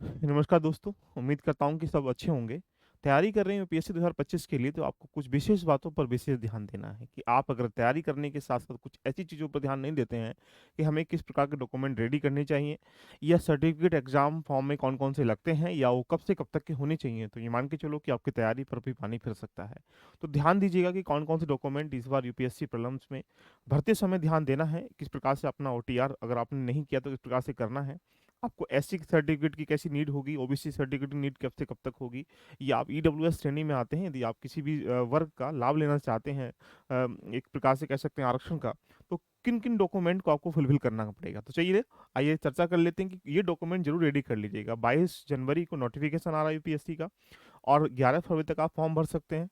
नमस्कार दोस्तों, उम्मीद करता हूँ कि सब अच्छे होंगे। तैयारी कर रहे हैं यूपीएससी 2025 के लिए तो आपको कुछ विशेष बातों पर विशेष ध्यान देना है कि आप अगर तैयारी करने के साथ-साथ कुछ ऐसी चीज़ों पर ध्यान नहीं देते हैं कि हमें किस प्रकार के डॉक्यूमेंट रेडी करने चाहिए या सर्टिफिकेट एग्ज़ाम फॉर्म में कौन-कौन से लगते हैं या वो कब से कब तक के होने चाहिए, तो ये मान के चलो कि आपकी तैयारी पर भी पानी फिर सकता है। तो ध्यान दीजिएगा कि कौन-कौन से डॉक्यूमेंट इस बार यूपीएससी प्रीलिम्स में भरते समय ध्यान देना है, किस प्रकार से अपना ओटीआर अगर आपने नहीं किया तो किस प्रकार से करना है। आपको एससी सर्टिफिकेट की कैसी नीड होगी, ओबीसी सर्टिफिकेट की नीड कब से कब तक होगी, या आप ईडब्ल्यूएस श्रेणी में आते हैं, यदि आप किसी भी वर्ग का लाभ लेना चाहते हैं, एक प्रकार से कह सकते हैं आरक्षण का, तो किन-किन डॉक्यूमेंट को आपको फुलफिल करना पड़ेगा। तो चलिए आइए चर्चा कर लेते हैं कि ये डॉक्यूमेंट ज़रूर रेडी कर लीजिएगा। 22 जनवरी को नोटिफिकेशन आ रहा है यूपीएससी का और 11 फरवरी तक आप फॉर्म भर सकते हैं।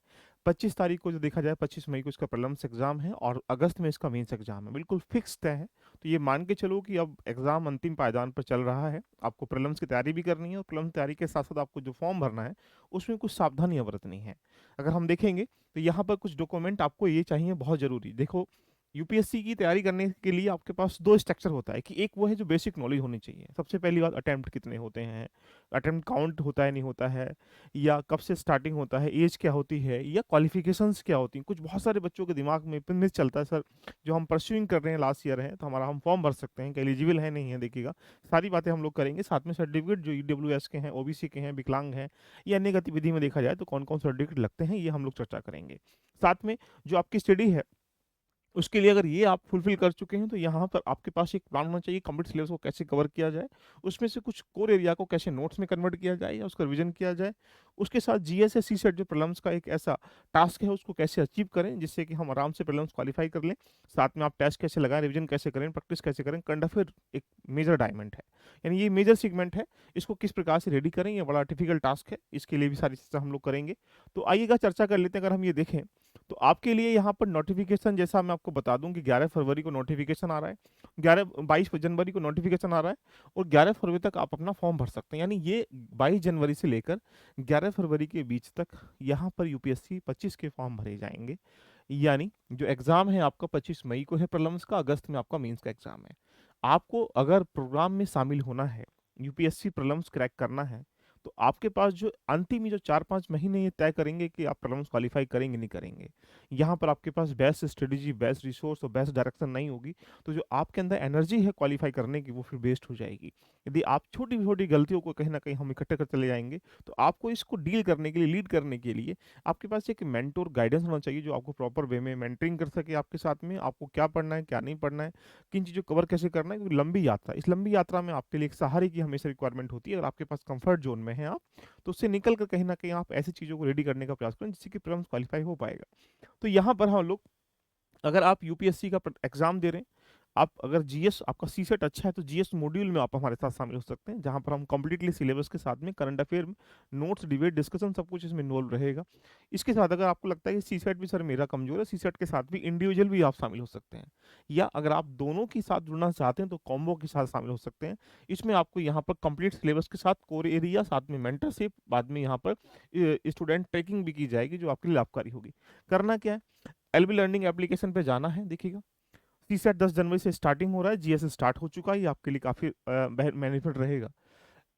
25 तारीख को जो देखा जाए 25 मई को इसका प्रीलिम्स एग्ज़ाम है और अगस्त में इसका मेंस एग्ज़ाम है, बिल्कुल फिक्स तय है। तो ये मान के चलो कि अब एग्ज़ाम अंतिम पायदान पर चल रहा है, आपको प्रीलिम्स की तैयारी भी करनी है और प्रीलिम्स तैयारी के साथ-साथ आपको जो फॉर्म भरना है, उसमें कुछ सावधानियाँ बरतनी है। अगर हम देखेंगे, तो यहाँ पर कुछ डॉक्यूमेंट आपको ये चाहिए बहुत ज़रूरी। देखो, यूपीएससी की तैयारी करने के लिए आपके पास 2 स्ट्रक्चर होता है कि एक वो है जो बेसिक नॉलेज होनी चाहिए। सबसे पहली बात अटेम्प्ट कितने होते हैं, अटेम्प्ट काउंट होता है, नहीं होता है, या कब से स्टार्टिंग होता है, एज क्या होती है, या क्वालिफिकेशंस क्या होती हैं। कुछ बहुत सारे बच्चों के दिमाग में मिथ चलता है, सर जो हम परस्यूइंग कर रहे हैं लास्ट ईयर है तो हमारा हम फॉर्म भर सकते हैं, कि एलिजिबल है नहीं है। देखिएगा, सारी बातें हम लोग करेंगे, साथ में सर्टिफिकेट जो ईडब्ल्यूएस के हैं, ओबीसी के हैं, विकलांग हैं, या अन्य गतिविधि में देखा जाए तो कौन कौन सर्टिफिकेट लगते हैं, ये हम लोग चर्चा करेंगे। साथ में जो आपकी स्टडी है, उसके लिए अगर ये आप फुलफ़िल कर चुके हैं, तो यहाँ पर आपके पास एक प्लान होना चाहिए कंप्लीट सिलेबस को कैसे कवर किया जाए। उसमें से कुछ कोर एरिया को कैसे नोट्स में कन्वर्ट किया जाए या उसका रिवीजन किया जाए। उसके साथ जीएस या सीसेट जो प्रीलिम्स का एक ऐसा टास्क है, उसको कैसे अचीव करें, जिससे कि हम आराम से प्रीलिम्स क्वालीफाई कर लें। साथ में आप टेस्ट कैसे लगाएँ, रिवीजन कैसे करें, प्रैक्टिस कैसे करें। करंट अफेयर एक मेजर डायमंड है, यानी ये मेजर सेगमेंट है, इसको किस प्रकार से रेडी करें, ये बड़ा डिफ़िकल्ट टास्क है। इसके लिए भी सारी चीज़ें हम लोग करेंगे। तो आइएगा चर्चा कर लेते हैं। अगर हम ये देखें, तो आपके लिए यहाँ पर नोटिफिकेशन जैसा मैं आपको बता दूं कि 11 फरवरी को नोटिफिकेशन आ रहा है, 22 जनवरी को नोटिफिकेशन आ रहा है, और 11 फरवरी तक आप अपना फॉर्म भर सकते हैं। यानी ये 22 जनवरी से लेकर 11 फरवरी के बीच तक यहाँ पर यूपीएससी 25 के फॉर्म भरे जाएंगे। यानी जो एग्ज़ाम है आपका 25 मई को है प्रीलिम्स का, अगस्त में आपका मेंस का एग्ज़ाम है। आपको अगर प्रोग्राम में शामिल होना है, यूपीएससी प्रीलिम्स क्रैक करना है, तो आपके पास जो अंतिम ये जो 4-5 महीने ये तय करेंगे कि आप प्रीलिम्स क्वालीफाई करेंगे, नहीं करेंगे। यहाँ पर आपके पास बेस्ट स्ट्रेटजी, बेस्ट रिसोर्स और बेस्ट डायरेक्शन नहीं होगी, तो जो आपके अंदर एनर्जी है क्वालीफाई करने की, वो फिर वेस्ट हो जाएगी। यदि आप छोटी-छोटी गलतियों को कहीं न कहीं हम इकट्ठे करते चले जाएँगे, तो आपको इसको डील करने के लिए, लीड करने के लिए आपके पास एक मेंटर गाइडेंस होना चाहिए, जो आपको प्रॉपर वे में मेंटरिंग कर सके आपके साथ में। आपको क्या पढ़ना है, क्या नहीं पढ़ना है, किन चीज़ों को कवर कैसे करना है, क्योंकि लंबी यात्रा, इस लंबी यात्रा में आपके लिए एक सहारे की हमेशा रिक्वायरमेंट होती है। अगर आपके पास कंफर्ट ज़ोन में हैं आप, तो उससे निकल कर कहीं न कहीं आप ऐसी चीज़ों को रेडी करने का प्रयास करें, जिससे कि प्रीलिम्स क्वालीफाई हो पाएगा। तो यहाँ पर हम लोग, अगर आप यूपीएससी का एग्जाम दे रहे हैं, आप अगर जीएस आपका सीसेट अच्छा है, तो जीएस मॉड्यूल में आप हमारे साथ शामिल हो सकते हैं, जहां पर हम कंप्लीटली सिलेबस के साथ में current affair notes, debate, discussion सब कुछ इसमें इन्वॉल्व रहेगा। इसके साथ अगर आपको लगता है कि सीसेट भी सर मेरा कमजोर है, सीसेट के साथ भी इंडिविजुअल भी आप शामिल हो सकते हैं, या अगर आप दोनों के साथ जुड़ना चाहते हैं तो कॉम्बो के साथ शामिल हो सकते हैं। इसमें आपको यहाँ पर कंप्लीट सिलेबस के साथ कोर एरिया, साथ में मेंटरशिप, बाद में यहाँ पर स्टूडेंट ट्रैकिंग भी की जाएगी, जो आपके लिए लाभकारी होगी। करना क्या है, एलबी लर्निंग एप्लीकेशन पे जाना है। देखिएगा, सीसेट 10 जनवरी से स्टार्टिंग हो रहा है, जीएस स्टार्ट हो चुका है, ये आपके लिए काफ़ी बेनिफिट रहेगा।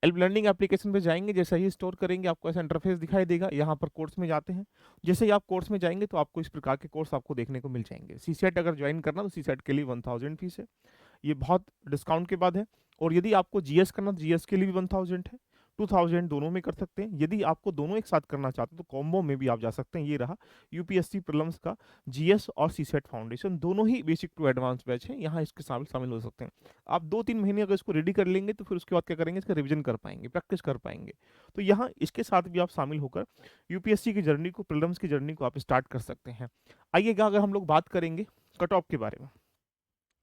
एल्ब लर्निंग एप्लीकेशन पे जाएंगे, जैसा ही स्टोर करेंगे आपको ऐसा इंटरफेस दिखाई देगा। यहाँ पर कोर्स में जाते हैं, जैसे ही आप कोर्स में जाएंगे तो आपको इस प्रकार के कोर्स आपको देखने को मिल जाएंगे। सीसेट अगर ज्वाइन करना, तो सीसेट के लिए 1000 फीस है, ये बहुत डिस्काउंट के बाद है। और यदि आपको जीएस करना, तो जीएस के लिए भी 1000 है, 2000 दोनों में कर सकते हैं। यदि आपको दोनों एक साथ करना चाहते हैं, तो कॉम्बो में भी आप जा सकते हैं। ये रहा यूपीएससी प्रीलिम्स का जीएस और सीसेट फाउंडेशन, दोनों ही बेसिक टू एडवांस बैच है, यहाँ इसके शामिल शामिल हो सकते हैं। आप 2-3 महीने अगर इसको रेडी कर लेंगे, तो फिर उसके बाद क्या करेंगे, इसका रिवीजन कर पाएंगे, प्रैक्टिस कर पाएंगे। तो यहाँ इसके साथ भी आप शामिल होकर यूपीएससी की जर्नी को, प्रीलिम्स की जर्नी को आप स्टार्ट कर सकते हैं। आइएगा, अगर हम लोग बात करेंगे कट ऑफ के बारे में,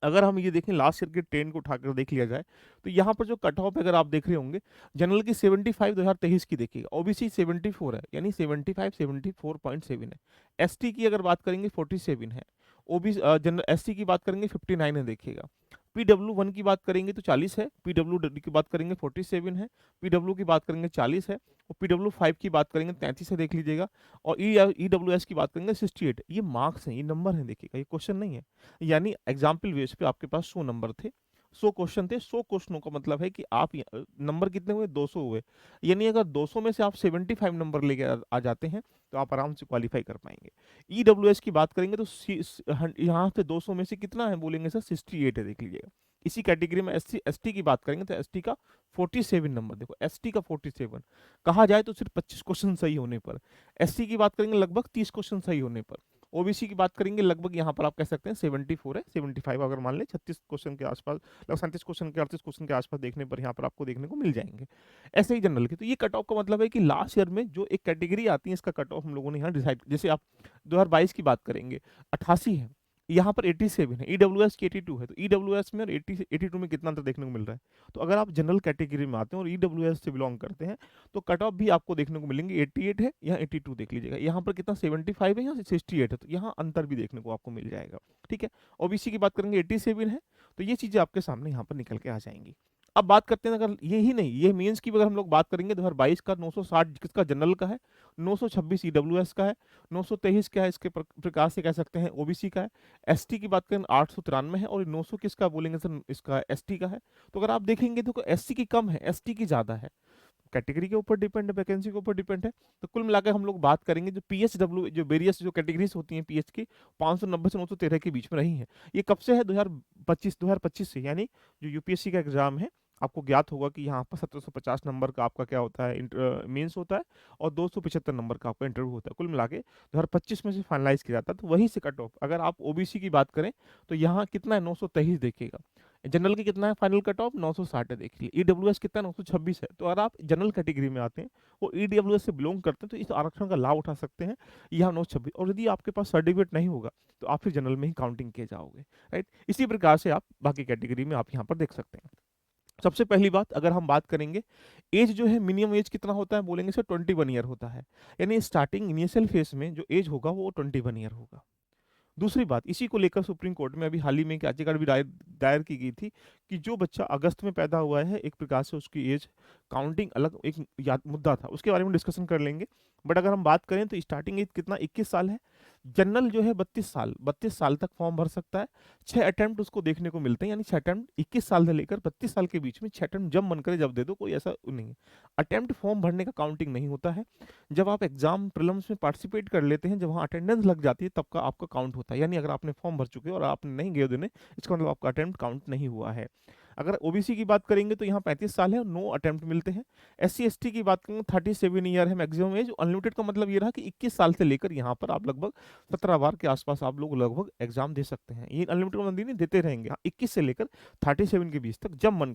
अगर हम ये देखें लास्ट ईयर के ट्रेंड को उठाकर देख लिया जाए, तो यहाँ पर जो कट ऑफ अगर आप देख रहे होंगे, जनरल की 75 2023 की देखिएगा, ओबीसी 74 है, यानी 75 74.7 है। एसटी की अगर बात करेंगे 47 है, ओबीसी जनरल एससी की बात करेंगे 59 है। देखिएगा, पीडब्ल्यू 1 की बात करेंगे तो 40 है, पीडब्ल्यू की बात करेंगे 47 है, पीडब्ल्यू की बात करेंगे 40 है, और पीडब्ल्यू 5 की बात करेंगे 33 है, देख लीजिएगा। और ईडब्ल्यूएस की बात करेंगे 68। ये मार्क्स हैं, ये नंबर हैं, देखिएगा, ये क्वेश्चन नहीं है। यानी एग्जाम्पल बेस पे आपके पास 100 नंबर थे, 100 क्वेश्चन थे, 100 क्वेश्चनों का मतलब है कि आप नंबर कितने हुए, 200 हुए। यानी अगर 200 में से आप 75 नंबर लेके आ जाते हैं तो आप आराम से क्वालिफाई कर पाएंगे। ईडब्ल्यूएस की बात करेंगे तो यहाँ से 200 में से कितना है बोलेंगे सर, 68 है, देख लीजिएगा। इसी कैटेगरी में एससी एसटी की बात करेंगे तो एसटी का 47 नंबर, देखो एसटी का 47 कहा जाए तो सिर्फ 25 क्वेश्चन सही होने पर। एससी की बात करेंगे लगभग 30 क्वेश्चन सही होने पर। ओबीसी की बात करेंगे लगभग यहाँ पर आप कह सकते हैं 74 है, 75 अगर मान लें, 36 क्वेश्चन के आसपास, लगभग 37 क्वेश्चन के 38 क्वेश्चन के आसपास देखने पर यहाँ पर आपको देखने को मिल जाएंगे। ऐसे ही जनरल के, तो ये कट ऑफ का मतलब है कि लास्ट ईयर में जो एक कैटेगरी आती है इसका कट ऑफ हम लोगों ने यहाँ डिसाइड, जैसे आप 2022 की बात करेंगे 88 है, यहाँ पर 87 है, ईडब्ल्यूएस की 82 है, तो ईडब्ल्यूएस में और 80 से 82 में कितना अंतर देखने को मिल रहा है। तो अगर आप जनरल कैटेगरी में आते हैं और ईडब्ल्यूएस से बिलोंग करते हैं तो कट ऑफ भी आपको देखने को मिलेंगे, 88 है या 82 देख लीजिएगा, यहाँ पर कितना 75 है या 68 है, तो यहाँ अंतर भी देखने को आपको मिल जाएगा। ठीक है, ओबीसी की बात करेंगे 87 है, तो ये चीजें आपके सामने यहाँ पर निकल के आ जाएंगी। अब बात करते हैं, अगर ये ही नहीं, ये मेंस की अगर हम लोग बात करेंगे 2022 का 960 किसका, जनरल का है, 926 ईडब्ल्यूएस का है, 923 क्या है इसके प्रकार से कह सकते हैं ओबीसी का है। एसटी की बात करें 893 है, और 900 किसका बोलेंगे सर, इसका एसटी का है। तो अगर आप देखेंगे तो एससी की कम है, एसटी की ज्यादा है। कैटेगरी के ऊपर डिपेंड है, वैकेंसी के ऊपर डिपेंड है। तो कुल मिलाकर हम लोग बात करेंगे जो पीएचडब्ल्यू, जो वेरियस जो कैटेगरीज होती हैं पीएच की, 590 से 913 के बीच में रही है। ये कब से है, 2025 से, यानी जो यूपीएससी का एग्जाम है, आपको ज्ञात होगा कि यहाँ पर 1750 नंबर का आपका क्या होता है, मेंस होता है, और 275 नंबर का आपका इंटरव्यू होता है। कुल मिला के 2025 में से फाइनलाइज किया जाता है, तो वहीं से कट ऑफ। अगर आप ओबीसी की बात करें तो यहाँ कितना है, 923 देखिएगा। जनरल की कितना है फाइनल कट ऑफ, 960 है, देख लीजिए। ईडब्ल्यूएस कितना है, 926 है। तो अगर आप जनरल कैटेगरी में आते हैं, वो ईडब्ल्यूएस से बिलोंग करते हैं, तो इस आरक्षण का लाभ उठा सकते हैं, यहाँ 926। और यदि आपके पास सर्टिफिकेट नहीं होगा तो आप फिर जनरल में ही काउंटिंग किए जाओगे, राइट। इसी प्रकार से आप बाकी कैटेगरी में आप यहाँ पर देख सकते हैं। सबसे पहली बात, अगर हम बात करेंगे एज जो है, मिनिमम एज कितना होता है बोलेंगे सर, 21 ईयर होता है। यानी स्टार्टिंग इनिशियल फेज में जो एज होगा वो 21 ईयर होगा। दूसरी बात, इसी को लेकर सुप्रीम कोर्ट में अभी हाल ही में एक याचिका भी दायर की गई थी कि जो बच्चा अगस्त में पैदा हुआ है, एक प्रकार से उसकी एज काउंटिंग अलग एक मुद्दा था, उसके बारे में डिस्कशन कर लेंगे। बट अगर हम बात करें तो स्टार्टिंग एज कितना, 21 साल है। जनरल जो है 32 साल तक फॉर्म भर सकता है। 6 अटेम्प्ट उसको देखने को मिलते हैं, यानी 6 अटेम्प्ट, 21 साल से लेकर 32 साल के बीच में 6 अटेम्प्ट जब मन करे जब दे दो, कोई ऐसा नहीं है। अटेम्प्ट फॉर्म भरने का काउंटिंग नहीं होता है। जब आप एग्जाम प्रीलिम्स में पार्टिसिपेट कर लेते हैं, जब वहाँ अटेंडेंस लग जाती है, तब का आपका काउंट होता है। यानी अगर आपने फॉर्म भर चुके हो और आपने नहीं गए देने, इसका मतलब आपका अटेम्प्ट काउंट नहीं हुआ है। अगर ओबीसी की बात करेंगे तो यहाँ 35 साल है और 9 अटेम्प्ट मिलते हैं। एससी एसटी की बात करेंगे 37 ईयर है मैक्सिमम एज। अनलिमिटेड का मतलब ये रहा कि 21 साल से लेकर यहाँ पर आप लगभग 17 बार के आसपास आप लोग लगभग एग्जाम दे सकते हैं। ये अनलिमिटेड का मतलब नहीं, देते रहेंगे। हाँ, 21 से लेकर 37 के बीच तक, जब मन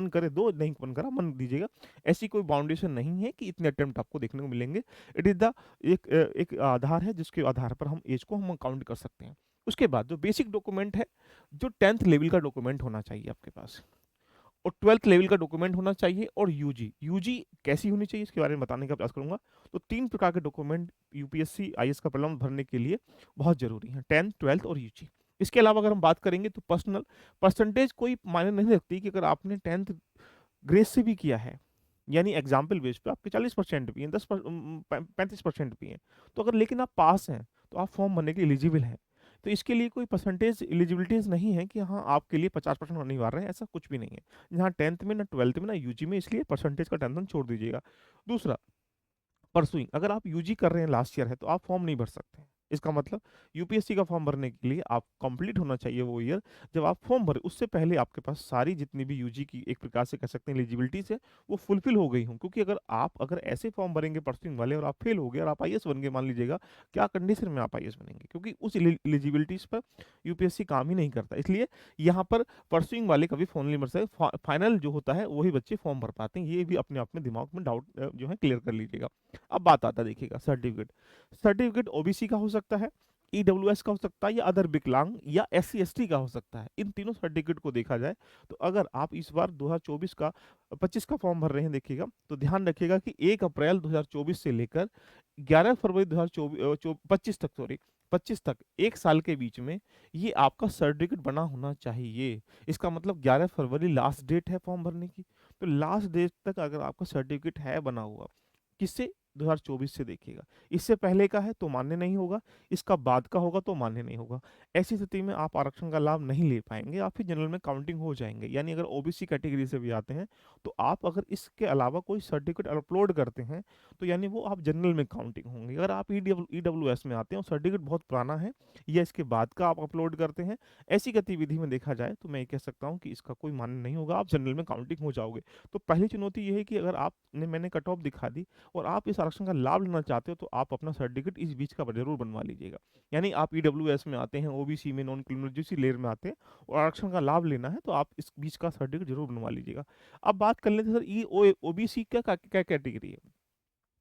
करे दो, नहीं मन करा मन दीजिएगा। ऐसी कोई बाउंडेशन नहीं है कि इतने अटेम्प्ट आपको देखने को मिलेंगे। इट इज द एक आधार है जिसके आधार पर हम एज को हम काउंट कर सकते हैं। उसके बाद जो बेसिक डॉक्यूमेंट है, जो 10th लेवल का डॉक्यूमेंट होना चाहिए आपके पास, और 12th लेवल का डॉक्यूमेंट होना चाहिए, और यूजी यूजी कैसी होनी चाहिए इसके बारे में बताने का प्रयास करूंगा। तो 3 प्रकार के डॉक्यूमेंट यूपीएससी आईएएस का प्रलम्ब भरने के लिए बहुत जरूरी है, 10th 12th और यूजी। इसके अलावा अगर हम बात करेंगे तो पर्सनल परसेंटेज कोई मायने नहीं रखती कि अगर आपने 10th ग्रेस से भी किया है, यानी एग्जाम्पल बेस पे आपके 40% भी हैं, 35% भी हैं, तो अगर लेकिन आप पास हैं तो आप फॉर्म भरने के एलिजिबल हैं। तो इसके लिए कोई परसेंटेज एलिजिबिलिटीज नहीं है कि हाँ आपके लिए 50% अनिवार्य है, ऐसा कुछ भी नहीं है। जहाँ 10th में ना 12th में ना यूजी में, इसलिए परसेंटेज का टेंशन छोड़ दीजिएगा। दूसरा, परसुइंग, अगर आप यूजी कर रहे हैं लास्ट ईयर है तो आप फॉर्म नहीं भर सकते हैं। इसका मतलब यूपीएससी का फॉर्म भरने के लिए आप कंप्लीट होना चाहिए वो ईयर जब आप फॉर्म भरे, उससे पहले आपके पास सारी जितनी भी यूजी की एक प्रकार से कह सकते हैं एलिजिबिलिटीज है, वो फुलफिल हो गई हूँ। क्योंकि अगर ऐसे फॉर्म भरेंगे परसुइंग वाले और आप फेल हो गए और आप आईएएस बन गए, मान लीजिएगा, क्या कंडीशन में आप आईएएस बनेंगे, क्योंकि उस एलिजिबिलिटीज पर यूपीएससी काम ही नहीं करता। इसलिए यहाँ पर परसुइंग वाले कभी फॉर्म नहीं भर सकते, फाइनल जो होता है वही बच्चे फॉर्म भर पाते हैं। ये भी अपने आप में दिमाग में डाउट जो है क्लियर कर लीजिएगा। अब बात आता है, देखिएगा, सर्टिफिकेट। सर्टिफिकेट ओबीसी का हो सकता है, ईडब्ल्यूएस का हो सकता है, या अदर विकलांग या एससी एसटी का हो सकता है। इन तीनों सर्टिफिकेट को देखा जाए तो अगर आप इस बार 2024 का फॉर्म भर रहे हैं, देखिएगा, तो ध्यान रखिएगा कि 1 अप्रैल 2024 से लेकर 11 फरवरी 2025 तक, सॉरी 25 तक, 1 साल के बीच में ये आपका सर्टिफिकेट बना होना चाहिए। इसका मतलब 11 फरवरी लास्ट डेट है फॉर्म भरने की। तो लास्ट डेट तक अगर आपका सर्टिफिकेट है बना हुआ, किससे, 2024 से देखिएगा। इससे पहले का है तो मान्य नहीं होगा, इसका बाद का होगा तो मान्य नहीं होगा। ऐसी स्थिति में आप आरक्षण का लाभ नहीं ले पाएँगे, आप फिर जनरल में काउंटिंग हो जाएँगे। यानी अगर ओबीसी कैटेगरी से भी आते हैं, तो आप अगर इसके अलावा कोई सर्टिफिकेट अपलोड करते हैं, तो यानी वो आप जनरल में काउंटिंग होंगे। अगर आप ईडब्ल्यूएस में आते हैं और सर्टिफिकेट बहुत पुराना है या इसके बाद का आप अपलोड करते हैं, ऐसी गतिविधि में देखा जाए तो मैं ये कह सकता हूँ कि इसका कोई मान्य नहीं होगा, आप जनरल में काउंटिंग हो जाओगे। तो पहली चुनौती ये है कि अगर आपने मैंने कट ऑफ दिखा दी और आप इस आरक्षण का लाभ लेना चाहते हो, तो आप अपना सर्टिफिकेट इस बीच का ज़रूर बनवा लीजिएगा। यानी आप ईडब्ल्यूएस में आते हैं, ओबीसी में, नॉन क्रिमिनल जिस लेयर में आते हैं और आरक्षण का लाभ लेना है, तो आप इस बीच का सर्टिफिकेट ज़रूर बनवा लीजिएगा। अब बात कर लेते हैं सर ओबीसी क्या क्या कैटेगरी है?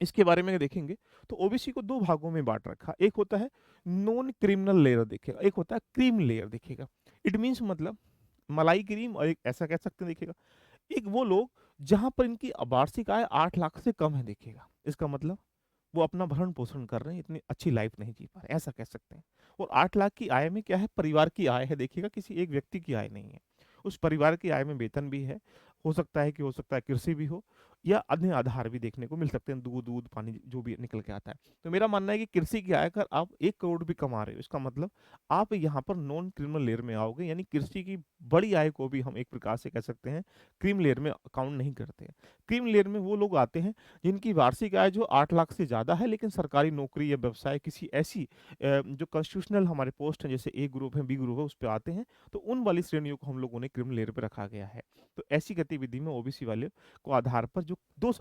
इसके बारे में देखेंगे तो ओबीसी को 2 भागों में बाँट रखा। एक होता है नॉन क्रिमिनल लेयर देखिएगा, एक होता है क्रीम लेयर देखिएगा। इट मीन्स मतलब मलाई क्रीम और एक ऐसा कह सकते हैं देखिएगा। एक वो लोग जहाँ पर इनकी वार्षिक आय 8 लाख से कम है देखिएगा। इसका मतलब वो अपना भरण-पोषण कर रहे हैं, इतनी अच्छी लाइफ नहीं जी पा रहे हैं, ऐसा कह सकते हैं। और 8 लाख की आय में क्या है, परिवार की आय है देखिएगा, किसी एक व्यक्ति की आय नहीं है। उस परिवार की आय में वेतन भी है, हो सकता है कृषि भी हो या अन्य आधार भी देखने को मिल सकते हैं, दूध, पानी जो भी निकल के आता है। तो मेरा मानना है कि कृषि की आय अगर आप 1 करोड़ भी कमा रहे हो, इसका मतलब आप यहाँ पर नॉन क्रिमिनल लेयर में आओगे, यानी कृषि की बड़ी आय को भी हम एक प्रकार से कह सकते हैं, क्रीम लेयर में काउंट नहीं करते हैं। क्रीम लेयर में वो लोग आते हैं जिनकी वार्षिक आय जो 8 लाख से ज़्यादा है, लेकिन सरकारी नौकरी या व्यवसाय किसी ऐसी जो कॉन्स्टिट्यूशनल हमारे पोस्ट हैं, जैसे ए ग्रुप है, बी ग्रुप है, उस पे आते हैं, तो उन वाली श्रेणियों को हम लोगों ने क्रिमिनल लेयर पे रखा गया है। तो ऐसी गतिविधि में ओबीसी वाले को आधार पर जो 2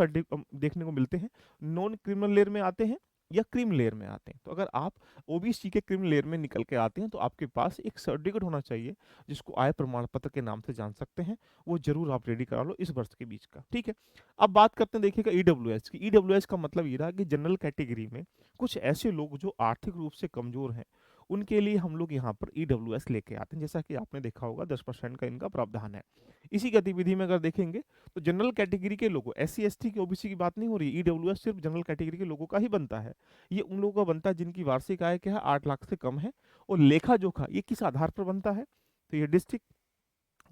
देखने को मिलते हैं, नॉन क्रिमिनल लेयर में आते हैं या क्रीम लेयर में आते हैं। तो अगर आप ओबीसी के क्रीम लेयर में निकल के आते हैं, तो आपके पास एक सर्टिफिकेट होना चाहिए, जिसको आय प्रमाण पत्र के नाम से जान सकते हैं, वो ज़रूर आप रेडी करा लो इस वर्ष के बीच का, ठीक है? अब बात करते हैं देखिएगा ईडब्ल्यूएस की। ईडब्ल्यूएस का मतलब ये रहा कि जनरल कैटेगरी में कुछ ऐसे लोग जो आर्थिक रूप से कमज़ोर हैं, उनके लिए हम लोग यहाँ पर ईडब्ल्यूएस लेके आते हैं। जैसा कि आपने देखा होगा 10% का इनका प्रावधान है। इसी गतिविधि में अगर देखेंगे तो जनरल कैटेगरी के लोगों, एससी, एसटी की, ओबीसी की बात नहीं हो रही है। ईडब्ल्यूएस सिर्फ जनरल कैटेगरी के लोगों का ही बनता है। ये उन लोगों का बनता है जिनकी वार्षिक आय क्या है, 8 लाख से कम है। और लेखा-जोखा ये किस आधार पर बनता है? तो ये डिस्ट्रिक्ट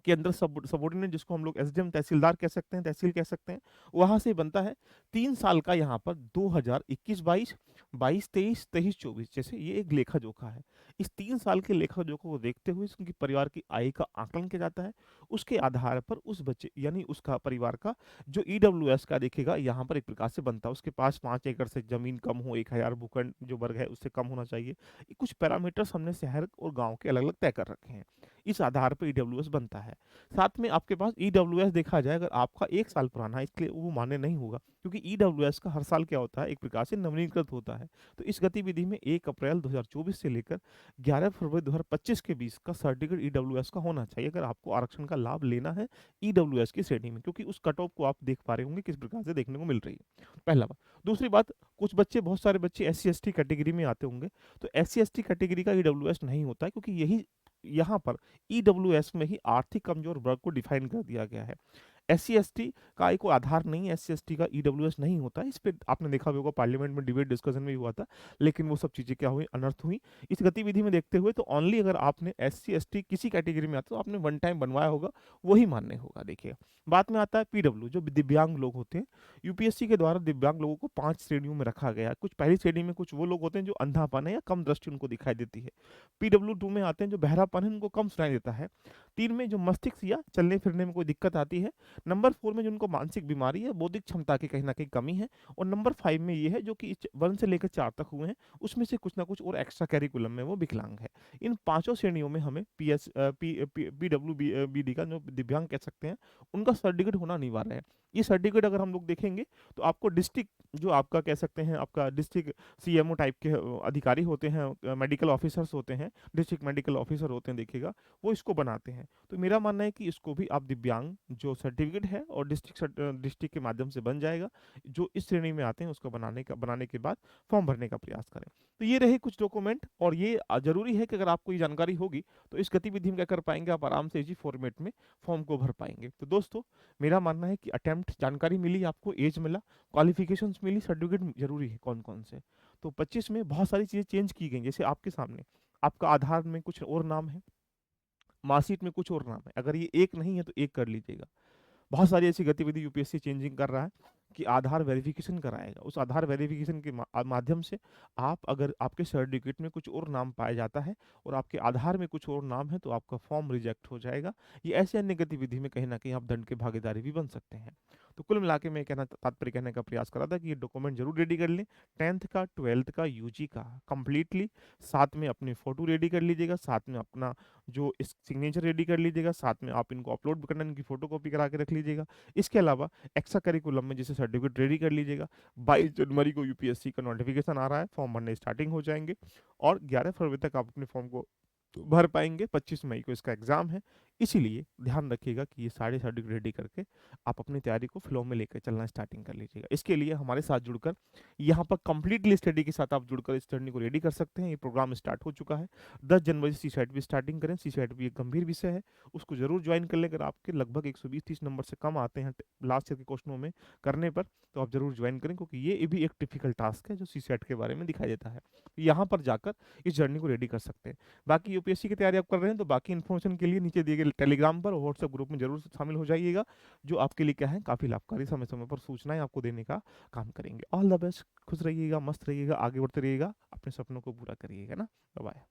के अंदर सबॉर्डिनेट, जिसको हम लोग एसडीएम तहसीलदार कह सकते हैं, तहसील कह सकते हैं, वहाँ से बनता है। 3 साल का यहाँ पर 2021-22, 22-23, 23-24 जैसे ये एक लेखा-जोखा है। इस 3 साल के लेखा-जोखा को देखते हुए उनकी परिवार की आय का आकलन किया जाता है। उसके आधार पर उस बच्चे यानी उसका परिवार का जो ईडब्ल्यूएस का देखिएगा यहाँ पर एक प्रकार से बनता है। उसके पास 5 एकड़ से ज़मीन कम हो, 1000 भूखंड जो वर्ग है उससे कम होना चाहिए। ये कुछ पैरामीटर्स हमने शहर और गाँव के अलग-अलग तय कर रखे हैं। इस आधार पे ईडब्ल्यूएस बनता है। साथ में आपके पास ईडब्ल्यूएस देखा जाए अगर आपका 1 साल पुराना है, इसके लिए वो मान्य नहीं होगा, क्योंकि ईडब्ल्यूएस का हर साल क्या होता है, एक प्रकार से नवीनीकृत होता है। तो इस गतिविधि में 1 अप्रैल 2024 से लेकर 11 फरवरी 2025 के बीच का सर्टिफिकेट ईडब्ल्यूएस का होना चाहिए, अगर आपको आरक्षण का लाभ लेना है ईडब्ल्यूएस की श्रेणी में, क्योंकि उस कट ऑफ को आप देख पा रहे होंगे किस प्रकार से देखने को मिल रही है। पहला बात। दूसरी बात, कुछ बच्चे, बहुत सारे बच्चे एससी एसटी कैटेगरी में आते होंगे, तो एससी एसटी कैटेगरी का ईडब्ल्यूएस नहीं होता है, क्योंकि यही यहाँ पर ईडब्ल्यूएस में ही आर्थिक कमजोर वर्ग को डिफाइन कर दिया गया है। एससी-एसटी का एक कोई आधार नहीं है, एससी-एसटी का ईडब्ल्यूएस नहीं होता है। इस पे आपने देखा भी होगा, पार्लियामेंट में डिबेट डिस्कशन में भी हुआ था, लेकिन वो सब चीज़ें क्या हुई, अनर्थ हुई। इस गतिविधि में देखते हुए तो ओनली अगर आपने एससी-एसटी किसी कैटेगरी में आता है तो आपने वन टाइम बनवाया होगा, वही मान्य होगा देखिएगा। बाद में आता है पीडब्ल्यू, जो दिव्यांग लोग होते हैं। यूपीएससी के द्वारा दिव्यांग लोगों को 5 श्रेणियों में रखा गया है। कुछ पहली श्रेणी में कुछ वो लोग होते हैं जो अंधापन है या कम दृष्टि उनको दिखाई देती है। पीडब्ल्यू 2 में आते हैं जो बहरापन है, उनको कम सुनाई देता है। 3 में जो मस्तिष्क या चलने-फिरने में कोई दिक्कत आती है। नंबर 4 में जिनको मानसिक बीमारी है, बौद्धिक क्षमता की कहीं न कहीं कमी है। और नंबर 5 में ये है जो कि 1 से लेकर 4 तक हुए हैं, उसमें से कुछ न कुछ और एक्स्ट्रा करिकुलम में वो विकलांग है। इन पाँचों श्रेणियों में हमें बीडी का जो दिव्यांग कह सकते हैं, उनका सर्टिफिकेट होना अनिवार्य है। ये सर्टिफिकेट अगर हम लोग देखेंगे तो आपको डिस्ट्रिक्ट, जो आपका कह सकते हैं आपका डिस्ट्रिक्ट सीएमओ टाइप के अधिकारी होते हैं, मेडिकल ऑफिसर्स होते हैं, डिस्ट्रिक्ट मेडिकल ऑफिसर होते हैं देखिएगा, वो इसको बनाते हैं। तो मेरा मानना है कि इसको भी आप दिव्यांग जो सर्टिफिकेट है और डिस्ट्रिक्ट के माध्यम से बन जाएगा। जो इस श्रेणी में आते हैं उसको बनाने के बाद फॉर्म भरने का प्रयास करें। तो ये रहे कुछ डॉक्यूमेंट, और ये ज़रूरी है कि अगर आपको ये जानकारी होगी तो इस गतिविधि में क्या कर पाएँगे, आप आराम से इजी फॉर्मेट में फॉर्म को भर पाएँगे। तो दोस्तों, मेरा मानना है कि अटेम्प्ट जानकारी मिली आपको, एज मिला, क्वालिफिकेशंस मिली, सर्टिफिकेट ज़रूरी है कौन-कौन से। तो 25 में बहुत सारी चीज़ें चेंज की गई, जैसे आपके सामने आपका आधार में कुछ और नाम है, मार्कशीट में कुछ और नाम है। अगर ये एक नहीं है तो एक कर लीजिएगा। बहुत सारी ऐसी गतिविधि यूपीएससी चेंजिंग कर रहा है। कि आधार वेरिफिकेशन कराएगा। उस आधार वेरिफिकेशन के माध्यम से आप, अगर आपके सर्टिफिकेट में कुछ और नाम पाया जाता है और आपके आधार में कुछ और नाम है, तो आपका फॉर्म रिजेक्ट हो जाएगा। ये ऐसे अन्य गतिविधि में कहीं न कहीं आप दंड के भागीदारी भी बन सकते हैं। तो कुल मिला के मैं तात्पर्य कहने का प्रयास कर रहा था कि ये डॉक्यूमेंट ज़रूर रेडी कर लें। 10th का, 12th का, यूजी का कंप्लीटली, साथ में अपनी फ़ोटो रेडी कर लीजिएगा, साथ में अपना जो इस सिग्नेचर रेडी कर लीजिएगा, साथ में आप इनको अपलोड भी करना, इनकी फ़ोटोकॉपी करा के रख लीजिएगा। इसके अलावा एक्स्ट्रा करिकुलम में जैसे सर्टिफिकेट रेडी कर लीजिएगा। 22 जनवरी को यूपीएससी का नोटिफिकेशन आ रहा है, फॉर्म भरने स्टार्टिंग हो जाएँगे और 11 फरवरी तक आप अपने फॉर्म को भर पाएँगे। 25 मई को इसका एग्ज़ाम है। इसीलिए ध्यान रखिएगा कि ये सारे सर्टिफिकेट रेडी करके आप अपनी तैयारी को फ्लो में लेकर चलना स्टार्टिंग कर लीजिएगा। इसके लिए हमारे साथ जुड़कर, यहाँ पर कंप्लीटली स्टडी के साथ आप जुड़कर इस जर्नी को रेडी कर सकते हैं। ये प्रोग्राम स्टार्ट हो चुका है। 10 जनवरी से सीसैट भी स्टार्टिंग करें। सीसैट भी एक गंभीर विषय है, उसको ज़रूर ज्वाइन कर लें। अगर आपके लगभग 120-30 नंबर से कम आते हैं लास्ट ईयर के क्वेश्चनों में करने पर, तो आप ज़रूर ज्वाइन करें, क्योंकि ये भी एक टिपिकल टास्क है जो सीसैट के बारे में दिखाई देता है। यहाँ पर जाकर इस जर्नी को रेडी कर सकते हैं। बाकी यूपीएससी की तैयारी आप कर रहे हैं, तो बाकी इन्फॉर्मेशन के लिए नीचे दिए गए टेलीग्राम पर और व्हाट्सएप ग्रुप में जरूर शामिल हो जाइएगा, जो आपके लिए क्या है, काफ़ी लाभकारी, समय समय पर सूचनाएं आपको देने का काम करेंगे। ऑल द बेस्ट, खुश रहिएगा, मस्त रहिएगा, आगे बढ़ते रहिएगा, अपने सपनों को पूरा करिएगा ना। बाय।